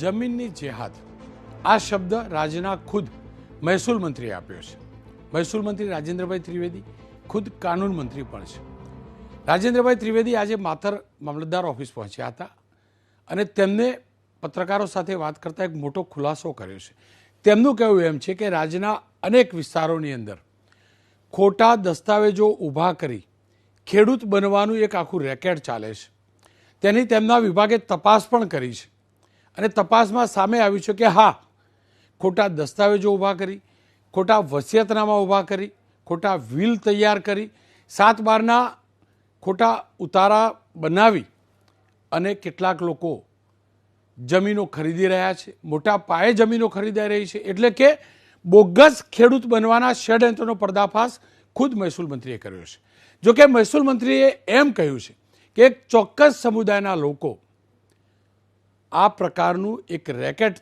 જમીનની જેહાદ આ શબ્દ રાજ્યના ખુદ મહેસૂલ મંત્રીએ આપ્યો છે. મહેસૂલ મંત્રી રાજેન્દ્રભાઈ ત્રિવેદી ખુદ કાનૂન મંત્રી પણ છે. રાજેન્દ્રભાઈ ત્રિવેદી આજે માતર મામલતદાર ઓફિસ પહોંચ્યા હતા અને તેમને પત્રકારો સાથે વાત કરતા એક મોટો ખુલાસો કર્યો છે. તેમનું કહેવું એમ છે કે રાજ્યના અનેક વિસ્તારોની અંદર ખોટા દસ્તાવેજો ઊભા કરી ખેડૂત બનવાનું એક આખું રેકેટ ચાલે છે. તેની તેમના વિભાગે તપાસ પણ કરી છે અને તપાસમાં સામે આવ્યું છે કે હા, ખોટા દસ્તાવેજો ઊભા કરી, ખોટા વસિયતનામા ઊભા કરી, ખોટા વિલ તૈયાર કરી, 7/12ના ખોટા ઉતારા બનાવી અને કેટલાક લોકો જમીનો ખરીદી રહ્યા છે, મોટા પાયે જમીનો ખરીદાઈ રહી છે. એટલે કે બોગસ ખેડૂત બનવાના ષડયંત્રનો પર્દાફાશ ખુદ મહેસૂલ મંત્રીએ કર્યો છે. જોકે મહેસૂલ મંત્રીએ એમ કહ્યું છે કે એક ચોક્કસ સમુદાયના લોકો આ પ્રકારનું એક રેકેટ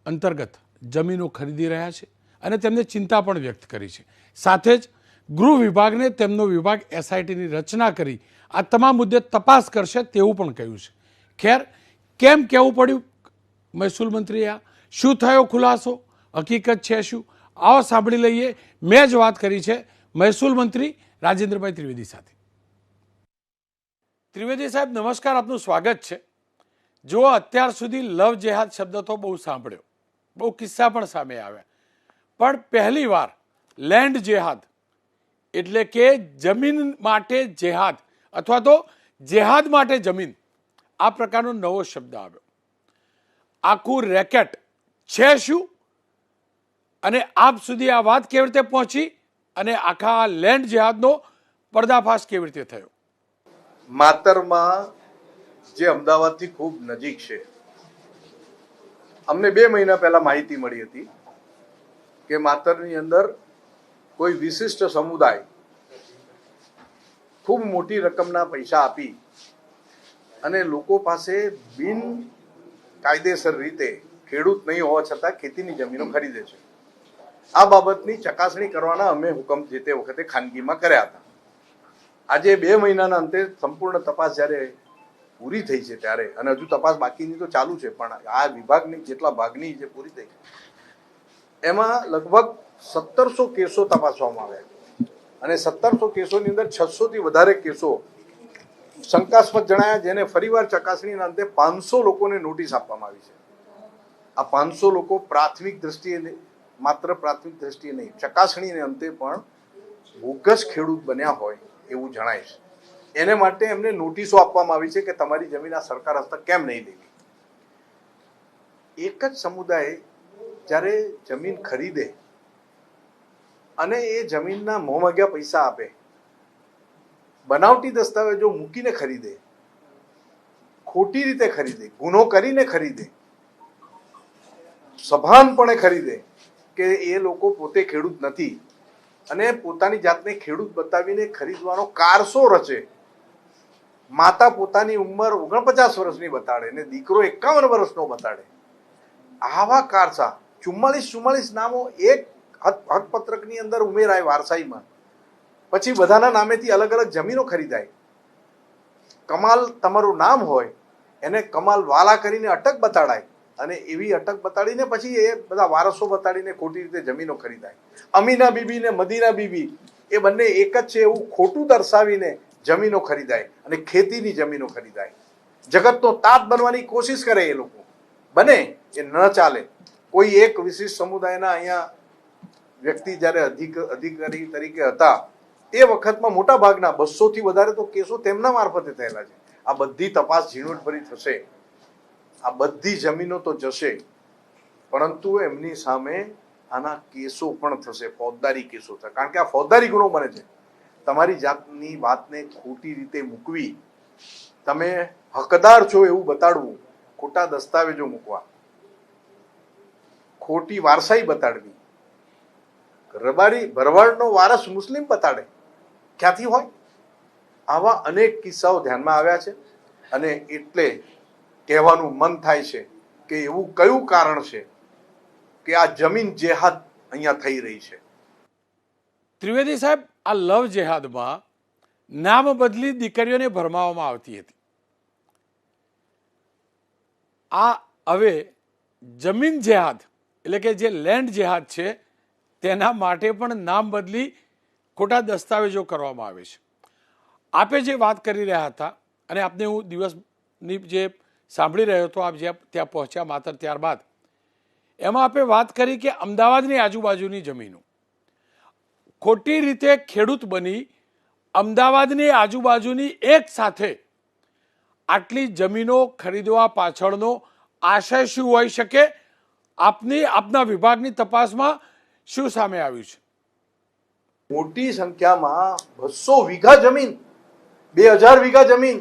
અંતર્ગત જમીનો ખરીદી રહ્યા છે અને તેમને ચિંતા પણ વ્યક્ત કરી છે. સાથે જ ગૃહ વિભાગને તેમનો વિભાગ એસઆઈટીની રચના કરી આ તમામ મુદ્દે તપાસ કરશે તેવું પણ કહ્યું છે. ખેર, કેમ કહેવું પડ્યું મહેસૂલ મંત્રીએ? શું થયો ખુલાસો? હકીકત છે શું? આવો સાંભળી લઈએ. મેં જ વાત કરી છે મહેસૂલ મંત્રી રાજેન્દ્રભાઈ ત્રિવેદી સાથે. ત્રિવેદી સાહેબ, નમસ્કાર, આપનું સ્વાગત છે. જો અત્યાર સુધી લવ જેહાદ શબ્દ તો બહુ સાંભળ્યો, બહુ કિસ્સા પણ સામે આવ્યા, પણ પહેલી વાર લેન્ડ જેહાદ એટલે કે જમીન માટે જેહાદ અથવા તો જેહાદ માટે જમીન, આ પ્રકારનો નવો શબ્દ આવ્યો. આખું રેકેટ છે શું અને આપ સુધી આ વાત કેવી રીતે પહોંચી અને આખા લેન્ડ જેહાદનો પર્દાફાશ કેવી રીતે થયો? માતરમાં જે અમદાવાદથી ખૂબ નજીક છે, અમને 2 મહિના પહેલા માહિતી મળી હતી કે માતરની અંદર કોઈ વિશિષ્ટ સમુદાય ખૂબ મોટી રકમના પૈસા આપી અને લોકો પાસે બિન કાયદેસર રીતે ખેડૂત નહીં હોવા છતાં ખેતીની જમીનો ખરીદે છે. આ બાબતની ચકાસણી કરવાના અમે હુકમ જે તે વખતે ખાનગીમાં કર્યા હતા. આજે 2 મહિનાના અંતે સંપૂર્ણ તપાસ જ્યારે પૂરી થઈ છે ત્યારે, અને હજુ તપાસ બાકીની તો ચાલુ છે, પણ આ વિભાગની જેટલા ભાગની જે પૂરી થઈ એમાં લગભગ 1700 કેસો તપાસવામાં આવ્યા અને 1700 કેસોની અંદર 600 થી વધારે કેસો શંકાસ્પદ જણાયા, જેને ફરીવાર ચકાસણીના અંતે 500 લોકોને નોટિસ આપવામાં આવી છે. આ 500 લોકો પ્રાથમિક દ્રષ્ટિએ, માત્ર પ્રાથમિક દ્રષ્ટિએ નહીં, ચકાસણીને અંતે પણ બોગસ ખેડૂત બન્યા હોય એવું જણાય છે. એને માટે એમને નોટિસો આપવામાં આવી છે કે તમારી જમીન આ સરકાર હસ્તક કેમ નહીં લેવી. એક જ સમુદાય જ્યારે જમીન ખરીદે અને એ જમીનના મોંમાગ્યા પૈસા આપે, બનાવટી દસ્તાવેજો મૂકીને ખરીદે, ખોટી રીતે ખરીદે, ગુનો કરીને ખરીદે, સભાનપણે ખરીદે કે એ લોકો પોતે ખેડૂત નથી અને પોતાની જાતને ખેડૂત બતાવીને ખરીદવાનો કારસો રચે. માતા પોતાની ઉંમર 49 વર્ષની બતાડે ને દીકરો 51 વર્ષનો બતાડે. આવા કારસા 44 નામો એક હકપત્રકની અંદર ઉમેરાય વારસાઈમાં, પછી બધાના નામેથી અલગ અલગ જમીનો ખરીદાય. કમાલ તમારું નામ હોય એને કમાલ વાલા કરીને અટક બતાડાય અને એવી અટક બતાડીને પછી એ બધા વારસો બતાડીને ખોટી રીતે જમીનો ખરીદાય. અમીના બીબી ને મદીના બીબી એ બંને એક જ છે એવું ખોટું દર્શાવીને જમીનો ખરીદાય અને ખેતીની જમીનો ખરીદાય. જગતનો તાત બનવાની કોશિશ કરે એ લોકો, બને એ ન ચાલે. કોઈ એક વિશિષ્ટ સમુદાયના અહીંયા વ્યક્તિ જ્યારે અધિકારી તરીકે હતા તે વખતમાં મોટા ભાગના 200 થી વધારે તો કેસો તેમના મારફતે થયેલા છે. આ બધી તપાસ ઝીણવટભરી થશે, આ બધી જમીનો તો જશે, પરંતુ એમની સામે આના કેસો પણ થશે, ફોજદારી કેસો થશે. કારણ કે આ ફોજદારી ગુનો બને છે. તમારી જાતની વાતને ખોટી રીતે મૂકવી, તમે હકદાર છો એવું બતાડવું, ખોટા દસ્તાવેજો મૂકવા, ખોટી વારસાઈ બતાડવી, રબારી ભરવાડનો વારસ મુસ્લિમ બતાડે, ક્યાંથી હોય? આવા અનેક કિસ્સાઓ ધ્યાનમાં આવ્યા છે અને એટલે કહેવાનું મન થાય છે કે એવું કયું કારણ છે કે આ જમીન જેહાદ અહીંયા થઈ રહી છે. ત્રિવેદી સાહેબ, આ લવ જેહાદમાં નામ બદલી દીકરીઓને ભરમાવવામાં આવતી હતી. આ હવે જમીન જેહાદ એટલે કે જે લેન્ડ જેહાદ છે તેના માટે પણ નામ બદલી ખોટા દસ્તાવેજો કરવામાં આવે છે. આપે જે વાત કરી રહ્યા હતા અને આપને હું દિવસની જે સાંભળી રહ્યો હતો, આપ જ્યાં ત્યાં પહોંચ્યા માત્ર ત્યારબાદ, એમાં આપે વાત કરી કે અમદાવાદની આજુબાજુની જમીનો ખોટી રીતે ખેડૂત બની અમદાવાદની આજુબાજુની એક સાથે આટલી જમીનો ખરીદવા પાછળનો આશય શું હોઈ શકે? આપના વિભાગની તપાસમાં શું સામે આવ્યું છે? મોટી સંખ્યામાં 200 વીઘા જમીન, 2000 વીઘા જમીન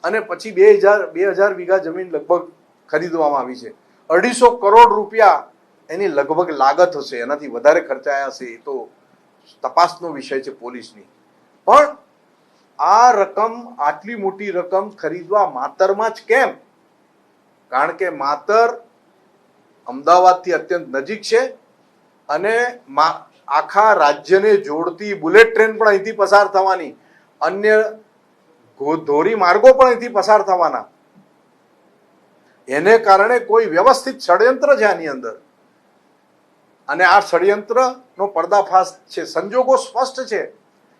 અને પછી 2000 વીઘા જમીન લગભગ ખરીદવામાં આવી છે. 250 કરોડ રૂપિયા એની લગભગ લાગત હશે, એનાથી વધારે ખર્ચાયા હશે, એ તો તપાસનો વિષય છે પોલીસની. પણ આ રકમ, આટલી મોટી રકમ ખરીદવા માતરમાં જ કેમ? કારણ કે માતર અમદાવાદથી અત્યંત નજીક છે અને આખા રાજ્યને જોડતી બુલેટ ટ્રેન પણ અહીંથી પસાર થવાની, અન્ય ધોરી માર્ગો પણ અહીંથી પસાર થવાના. એને કારણે કોઈ વ્યવસ્થિત ષડયંત્ર છે આની અંદર અને આ ષડયંત્રનો પર્દાફાશ છે. સંજોગો સ્પષ્ટ છે,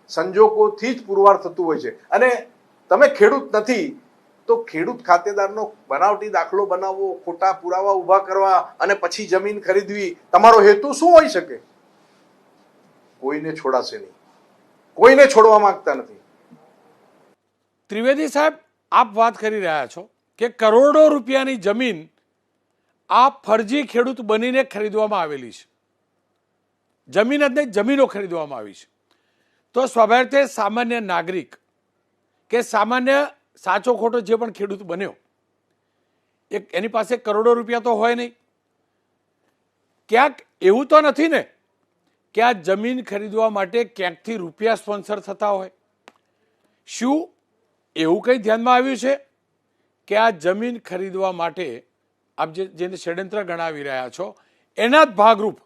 સંજોગોથી જ પુરવાર થતું હોય છે. અને તમે ખેડૂત નથી તો ખેડૂત ખાતેદારનો બનાવટી દાખલો બનાવવો, ખોટા પુરાવા ઉભા કરવા અને પછી જમીન ખરીદવી, તમારો હેતુ શું હોઈ શકે? કોઈને છોડાશે નહીં, કોઈને છોડવા માંગતા નથી. ત્રિવેદી સાહેબ, આપ વાત કરી રહ્યા છો કે કરોડો રૂપિયાની જમીન આ ફરજી ખેડૂત બનીને ખરીદવામાં આવેલી છે. જમીન જ નહીં, જમીનો ખરીદવામાં આવી છે. તો સ્વાભાવિક રીતે સામાન્ય નાગરિક કે સામાન્ય સાચો ખોટો જે પણ ખેડૂત બન્યો, એની પાસે કરોડો રૂપિયા તો હોય નહીં. ક્યાંક એવું તો નથી ને કે આ જમીન ખરીદવા માટે ક્યાંકથી રૂપિયા સ્પોન્સર થતા હોય? શું એવું કંઈ ધ્યાનમાં આવ્યું છે કે આ જમીન ખરીદવા માટે આપ જેને ષડયંત્ર ગણાવી રહ્યા છો એના જ ભાગરૂપ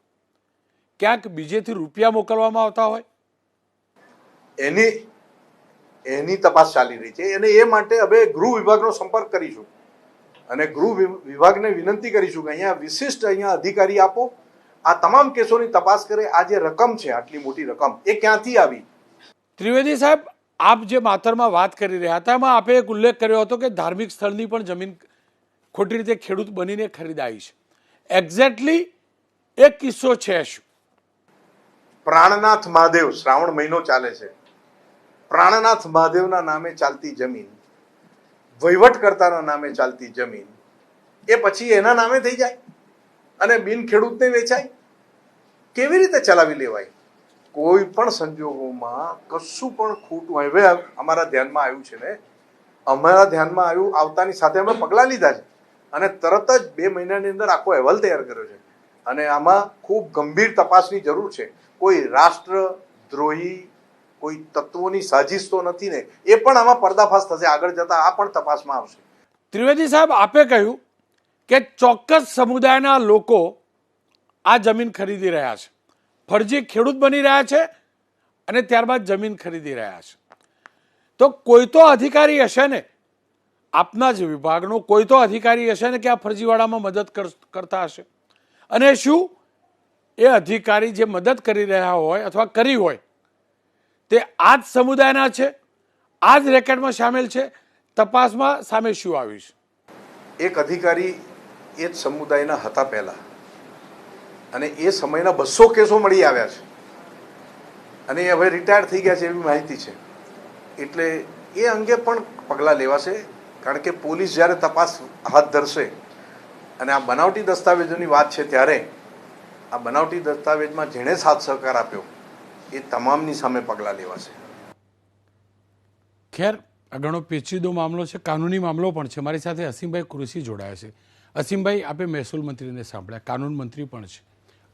ક્યાંક બીજેથી રૂપિયા મોકલવામાં આવતા હોય? એની તપાસ ચાલી રહી છે અને એ માટે હવે ગૃહ વિભાગનો સંપર્ક કરીશું અને ગૃહ વિભાગને વિનંતી કરીશું કે અહીંયા વિશિષ્ટ અધિકારી આપો, આ તમામ કેસોની તપાસ કરે. આ જે રકમ છે, આટલી મોટી રકમ, એ ક્યાંથી આવી? ત્રિવેદી સાહેબ, આપ જે માતરમાં વાત કરી રહ્યા હતા એમાં આપે એક ઉલ્લેખ કર્યો હતો કે ધાર્મિક સ્થળની પણ જમીન ખોટી રીતે ખેડૂત બનીને ખરીદાઈ છે. એક્ઝેક્ટલી એક કિસ્સો છે શું? પ્રાણનાથ મહાદેવ, શ્રાવણ મહિનો ચાલે છે, પ્રાણનાથ મહાદેવના નામે ચાલતી જમીન, વહીવટકર્તાના નામે ચાલતી જમીન, એ પછી એના નામે થઈ જાય અને બિન ખેડૂતને વેચાય? કેવી રીતે ચલાવી લેવાય? કોઈ પણ સંજોગોમાં કશું પણ ખોટું. હવે અમારા ધ્યાનમાં આવ્યું છે ને, અમારા ધ્યાનમાં આવતાની સાથે અમે પગલાં લીધા છે અને તરત જ 2 મહિનાની અંદર આખો અહેવાલ તૈયાર કર્યો છે અને આમાં ખૂબ ગંભીર તપાસની જરૂર છે. કોઈ રાષ્ટ્રદ્રોહી, કોઈ તત્વોની સાજિશ તો નથી ને? એ પણ આમાં પર્દાફાશ થશે આગળ જતા, આ પણ તપાસમાં આવશે. ત્રિવેદી સાહેબ, આપે કહ્યું કે ચોક્કસ સમુદાયના લોકો આ જમીન ખરીદી રહ્યા છે, ફરજી ખેડૂત બની રહ્યા છે અને ત્યારબાદ જમીન ખરીદી રહ્યા છે. તો કોઈ તો અધિકારી હશે ને, આપના જ વિભાગનો કોઈ તો અધિકારી હશે ને કે આ ફરજીવાળામાં મદદ કરતા હશે. અને શું એ અધિકારી જે મદદ કરી રહ્યા હોય અથવા કરી હોય તે આ જ સમુદાયના છે, આ જ રેકેટમાં સામેલ છે? તપાસમાં સામે શું આવ્યું છે? એક અધિકારી એ જ સમુદાયના હતા પહેલા અને એ સમયના 200 કેસો મળી આવ્યા છે અને એ હવે રિટાયર થઈ ગયા છે એવી માહિતી છે. એટલે એ અંગે પણ પગલાં લેવાશે, કારણ કે પોલીસ જ્યારે તપાસ હાથ ધરશે અને આ બનાવટી દસ્તાવેજોની વાત છે ત્યારે આ બનાવટી દસ્તાવેજમાં જેણે સાથ સહકાર આપ્યો એ તમામની સામે પગલાં લેવાશે. ખેર, આ ઘણો પેચીદો મામલો છે, કાનૂની મામલો પણ છે. મારી સાથે અસીમભાઈ કુરેશી જોડાયા છે. અસીમભાઈ, આપે મહેસૂલ મંત્રીને સાંભળ્યા, કાનૂન મંત્રી પણ છે.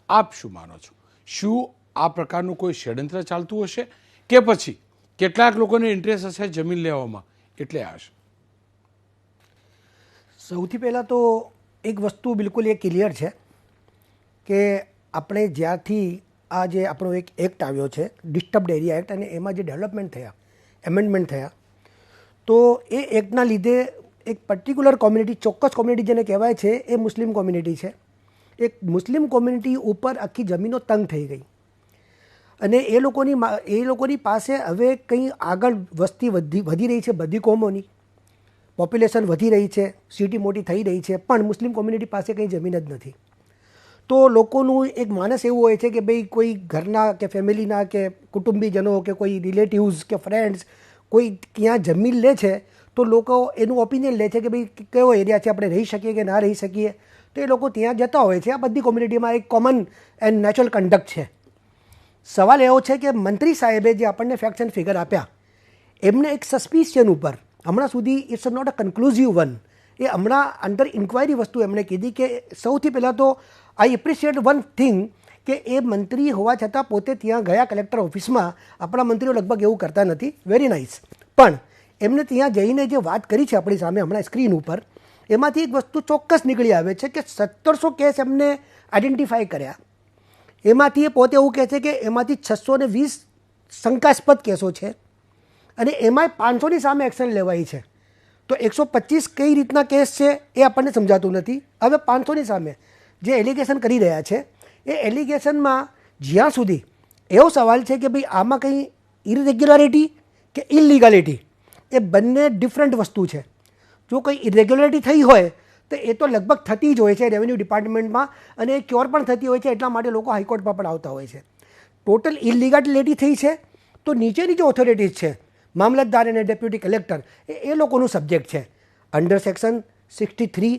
આપ શું માનો છો? શું આ પ્રકારનું કોઈ ષડયંત્ર ચાલતું હશે કે પછી કેટલાક લોકોને ઇન્ટરેસ્ટ હશે જમીન લેવામાં એટલે આ હશે? સૌથી પહેલાં તો એક વસ્તુ બિલકુલ એ ક્લિયર છે કે આપણે જ્યારથી આ જે આપણો એક એક્ટ આવ્યો છે, ડિસ્ટર્બ્ડ એરિયા એક્ટ, અને એમાં જે ડેવલપમેન્ટ થયા, એમેન્ડમેન્ટ થયા, તો એ એક્ટના લીધે એક પર્ટિક્યુલર કોમ્યુનિટી, ચોક્કસ કોમ્યુનિટી જેને કહેવાય છે એ મુસ્લિમ કોમ્યુનિટી છે. એક મુસ્લિમ કોમ્યુનિટી ઉપર આખી જમીનો તંગ થઈ ગઈ અને એ લોકોની પાસે હવે કંઈ આગળ વસ્તી વધી રહી છે, બધી કોમોની પોપ્યુલેશન વધી રહી છે, સિટી મોટી થઈ રહી છે, પણ મુસ્લિમ કોમ્યુનિટી પાસે કંઈ જમીન જ નથી. તો લોકોનું એક માનસ એવું હોય છે કે ભાઈ કોઈ ઘરના કે ફેમિલીના કે કુટુંબીજનો કે કોઈ રિલેટિવ્સ કે ફ્રેન્ડ્સ કોઈ ક્યાં જમીન લે છે તો લોકો એનું ઓપિનિયન લે છે કે ભાઈ કયો એરિયા છે, આપણે રહી શકીએ કે ના રહી શકીએ. તો એ લોકો ત્યાં જતા હોય છે. આ બધી કોમ્યુનિટીમાં એક કોમન એન્ડ નેચરલ કન્ડક્ટ છે. સવાલ એવો છે કે મંત્રી સાહેબે જે આપણને ફેક્ટ્સ એન્ડ ફિગર આપ્યા એમને એક સસ્પિશિયન ઉપર હમણાં સુધી ઇટ્સ નોટ અ કન્ક્લુઝિવ વન, એ હમણાં અંડર ઇન્ક્વાયરી વસ્તુ એમણે કીધી કે સૌથી પહેલાં તો આઈ એપ્રિશિએટ વન થિંગ કે એ મંત્રી હોવા છતાં પોતે ત્યાં ગયા કલેક્ટર ઓફિસમાં. આપણા મંત્રીઓ લગભગ એવું કરતા નથી, વેરી નાઇસ. પણ એમને ત્યાં જઈને જે વાત કરી છે આપણી સામે હમણાં સ્ક્રીન ઉપર, એમાંથી એક વસ્તુ ચોક્કસ નીકળી આવે છે કે 1700 કેસ એમને આઈડેન્ટિફાઈ કર્યા. એમાંથી એ પોતે એવું કહે છે કે એમાંથી 620 શંકાસ્પદ કેસો છે અને એમાંય 500ની સામે એક્શન લેવાઈ છે. તો 125 કઈ રીતના કેસ છે એ આપણને સમજાતું નથી. હવે 500ની સામે જે એલિગેશન કરી રહ્યા છે એ એલિગેશનમાં જ્યાં સુધી એવો સવાલ છે કે ભાઈ આમાં કંઈ ઇરેગ્યુલારિટી કે ઇલીગાલિટી એ બંને ડિફરન્ટ વસ્તુ છે. જો કંઈ ઇરેગ્યુલારિટી થઈ હોય તો એ તો લગભગ થતી જ હોય છે રેવન્યુ ડિપાર્ટમેન્ટમાં અને એ ક્યોર પણ થતી હોય છે. એટલા માટે લોકો હાઈકોર્ટમાં પણ આવતા હોય છે. ટોટલ ઇલીગાલિટી થઈ છે તો નીચેની જે ઓથોરિટીઝ છે મામલતદાર અને ડેપ્યુટી કલેક્ટર એ લોકોનું સબ્જેક્ટ છે. અંડર સેક્શન 63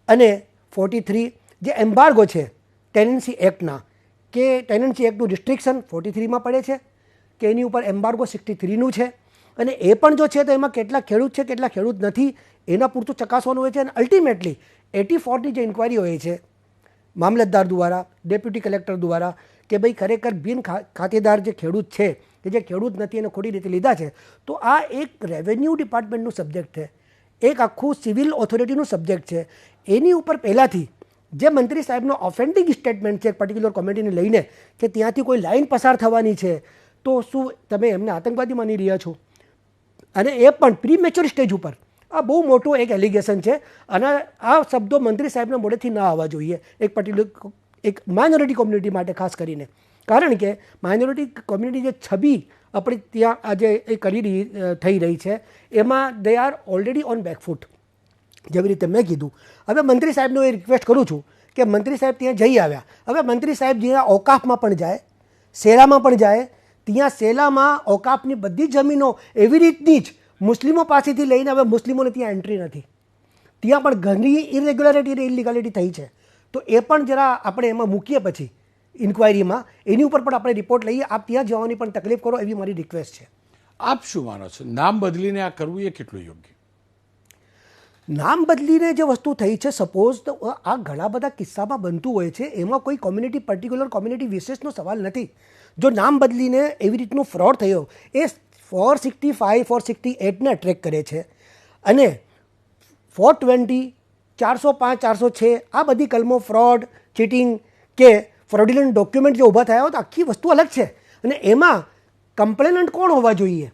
અને 43 જે એમ્બાર્ગો છે ટેનન્સી એક્ટના, કે ટેનન્સી એક્ટનું રિસ્ટ્રિક્શન 43માં પડે છે કે એની ઉપર એમ્બાર્ગો 63નું છે. અને એ પણ જો છે તો એમાં કેટલા ખેડૂત છે કેટલા ખેડૂત નથી એના પૂરતું ચકાસવાનું હોય છે. અને અલ્ટિમેટલી 84ની જે ઇન્ક્વાયરી હોય છે મામલતદાર દ્વારા, ડેપ્યુટી કલેક્ટર દ્વારા કે ભાઈ ખરેખર બિન ખાતેદાર જે ખેડૂત છે કે જે ખેડૂત નથી એને ખોટી રીતે લીધા છે, તો આ એક રેવન્યુ ડિપાર્ટમેન્ટનું સબ્જેક્ટ છે, એક આખું સિવિલ ઓથોરિટીનું સબ્જેક્ટ છે. એની ઉપર પહેલાંથી જે મંત્રી સાહેબનો ઓફેન્ડિંગ સ્ટેટમેન્ટ છે પર્ટિક્યુલર કોમ્યુનિટીને લઈને કે ત્યાંથી કોઈ લાઈન પસાર થવાની છે તો શું તમે એમને આતંકવાદી માની રહ્યા છો? અને એ પણ પ્રીમેચ્યોર સ્ટેજ ઉપર. આ બહુ મોટું એક એલિગેશન છે અને આ શબ્દો મંત્રી સાહેબના મોઢેથી ના આવવા જોઈએ એક પર્ટિક્યુલર એક માઇનોરિટી કોમ્યુનિટી માટે ખાસ કરીને. કારણ કે માઇનોરિટી કોમ્યુનિટી જે છબી આપણી ત્યાં આજે એ થઈ રહી છે એમાં they are already on back foot. જેવી રીતે મેં કીધું, હવે મંત્રી સાહેબનો એ રિક્વેસ્ટ કરું છું કે મંત્રી સાહેબ ત્યાં જઈ આવ્યા, હવે મંત્રી સાહેબ જ્યાં ઓકાફમાં પણ જાય, સેલામાં પણ જાય, ત્યાં સેલામાં ઓકાફની બધી જમીનો એવી રીતની જ મુસ્લિમો પાસેથી લઈને હવે મુસ્લિમોને ત્યાં એન્ટ્રી નથી. ત્યાં પણ ઘણી ઇરેગ્યુલારિટી અને ઇલીગાલિટી થઈ છે. તો એ પણ જરા આપણે એમાં મૂકીએ પછી ઇન્ક્વાયરીમાં એની ઉપર પણ આપણે રિપોર્ટ લઈએ. આપ ત્યાં જવાની પણ તકલીફ કરો એવી મારી રિક્વેસ્ટ છે. આપ શું માનો છો, નામ બદલીને આ કરવું એ કેટલું યોગ્ય? નામ બદલીને જે વસ્તુ થઈ છે, સપોઝ તો આ ઘણા બધા કિસ્સામાં બનતું હોય છે, એમાં કોઈ કોમ્યુનિટી પર્ટિક્યુલર કોમ્યુનિટી વિશેષનો સવાલ નથી. જો નામ બદલીને એવી રીતનું ફ્રોડ થયો એ 465 468ને ટ્રેક કરે છે અને 420 405 406 આ બધી કલમો ફ્રોડ, ચીટિંગ કે ફ્રોડુલન્ટ ડોક્યુમેન્ટ જે ઊભા થયા હોય તો આખી વસ્તુ અલગ છે. અને એમાં કમ્પ્લેનન્ટ કોણ હોવા જોઈએ?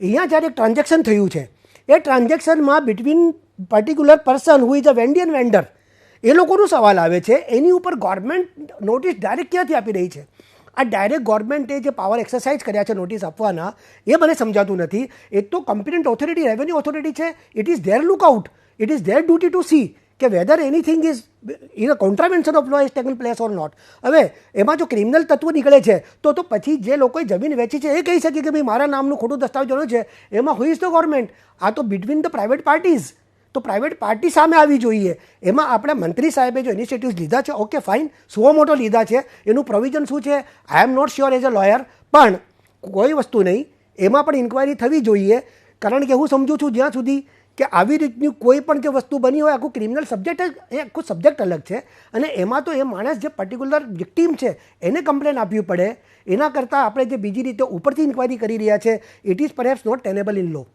અહીંયા જ્યારે એક ટ્રાન્ઝેક્શન થયું છે એ ટ્રાન્ઝેક્શનમાં between particular person who is a વેન્ડિયન વેન્ડર એ લોકોનો સવાલ આવે છે. એની ઉપર ગવર્મેન્ટ નોટિસ ડાયરેક્ટ ક્યાંથી આપી રહી છે? આ ડાયરેક્ટ ગવર્મેન્ટે જે પાવર એક્સરસાઇઝ કર્યા છે નોટિસ આપવાના એ મને સમજાતું નથી. એક તો કોમ્પિટન્ટ ઓથોરિટી રેવન્યુ ઓથોરિટી છે, it is their lookout, it is their duty to see કે whether anything is in a contravention of law is taken place or not. હવે એમાં જો ક્રિમિનલ તત્વો નીકળે છે તો પછી જે લોકોએ જમીન વેચી છે એ કહી શકે કે ભાઈ મારા નામનું ખોટું દસ્તાવેજ છે. એમાં હુ ઇઝ ધ ગવર્મેન્ટ? આ તો બિટવીન ધ પ્રાઇવેટ પાર્ટીઝ. તો પ્રાઇવેટ પાર્ટી સામે આવી જોઈએ. એમાં આપણે મંત્રી સાહેબે જો ઇનિશિયેટિવ્સ લીધા છે, ઓકે ફાઇન, સુઓ મોટો લીધા છે, એનું પ્રોવિઝન શું છે I am not sure as a lawyer, પણ કોઈ વસ્તુ નહીં, એમાં પણ ઇન્ક્વાયરી થવી જોઈએ. કારણ કે હું સમજું છું જ્યાં સુધી કે આવી રીતની કોઈ પણ જે વસ્તુ બની હોય આખું ક્રિમિનલ સબ્જેક્ટ એ આખું સબ્જેક્ટ અલગ છે અને એમાં તો એ માણસ જે પર્ટિક્યુલર વિક્ટીમ છે એને કમ્પ્લેન આપવી પડે. એના કરતાં આપણે જે બીજી રીતે ઉપરથી ઇન્ક્વાયરી કરી રહ્યા છે it is perhaps not tenable in law.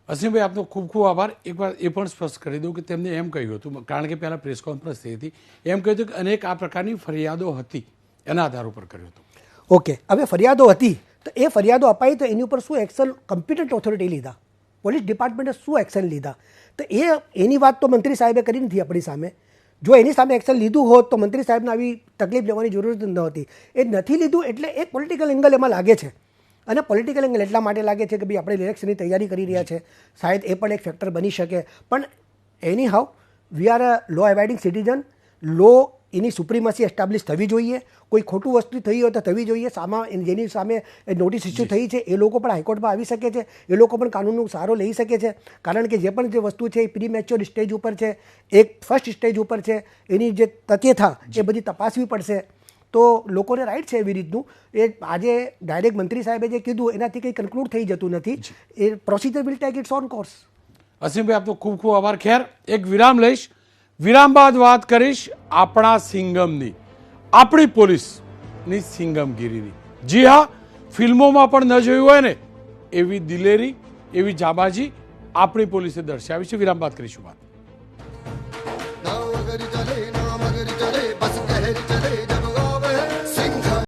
Asimbhai, આપનો ખૂબ ખૂબ આભાર. એકવાર એ પણ સ્પષ્ટ કરી દઉં કે તેમને એમ કહ્યું હતું, કારણ કે પહેલાં પ્રેસ કોન્ફરન્સ થઈ હતી, એમ કહ્યું હતું કે અનેક આ પ્રકારની ફરિયાદો હતી, એના આધાર ઉપર કર્યું હતું. ઓકે, હવે ફરિયાદો હતી તો એ ફરિયાદો અપાઈ તો એની ઉપર શું એક્શન કોમ્પિટન્ટ ઓથોરિટી લીધા? પોલીસ ડિપાર્ટમેન્ટે શું એક્શન લીધા, તો એની વાત તો મંત્રી સાહેબે કરી નથી આપણી સામે. જો એની સામે એક્શન લીધું હોત તો મંત્રી સાહેબને આવી તકલીફ લેવાની જરૂર જ નહોતી. એ નથી લીધું એટલે એક પોલિટિકલ એંગલ એમાં લાગે છે. અને પોલિટિકલ એંગલ એટલા માટે લાગે છે કે ભાઈ આપણે ઇલેક્શનની તૈયારી કરી રહ્યા છે, શાયદ એ પણ એક ફેક્ટર બની શકે. પણ એની how we are a law avoiding citizen. Law એની સુપ્રીમસી એસ્ટાબ્લિશ થવી જોઈએ. કોઈ ખોટું વસ્તુ થઈ હોય તો થવી જોઈએ. જેની સામે નોટિસ ઇસ્યુ થઈ છે એ લોકો પણ હાઈકોર્ટમાં આવી શકે છે, એ લોકો પણ કાનૂનનો સહારો લઈ શકે છે. કારણ કે જે પણ જે વસ્તુ છે એ પ્રીમેચ્યોર સ્ટેજ ઉપર છે, એક ફર્સ્ટ સ્ટેજ ઉપર છે. એની જે તથ્યતા એ બધી તપાસવી પડશે. તો લોકોને રાઈટ છે એવી રીતનું. એ આજે ડાયરેક્ટ મંત્રી સાહેબે જે કીધું એનાથી કંઈ કન્ક્લુડ થઈ જતું નથી. એ procedure will take its own course. Asimbhai આપનો ખૂબ ખૂબ આભાર. ખેર એક વિરામ લઈશ, વિરામ બાદ વાત કરીશ આપણા સિંગમની, આપણી પોલીસની સિંગમગીરીની. જી હા, ફિલ્મોમાં પણ ન જોયું હોય ને એવી દિલેરી, એવી જાબાજી આપણી પોલીસે દર્શાવી છે. વિરામ બાદ કરીશું વાત.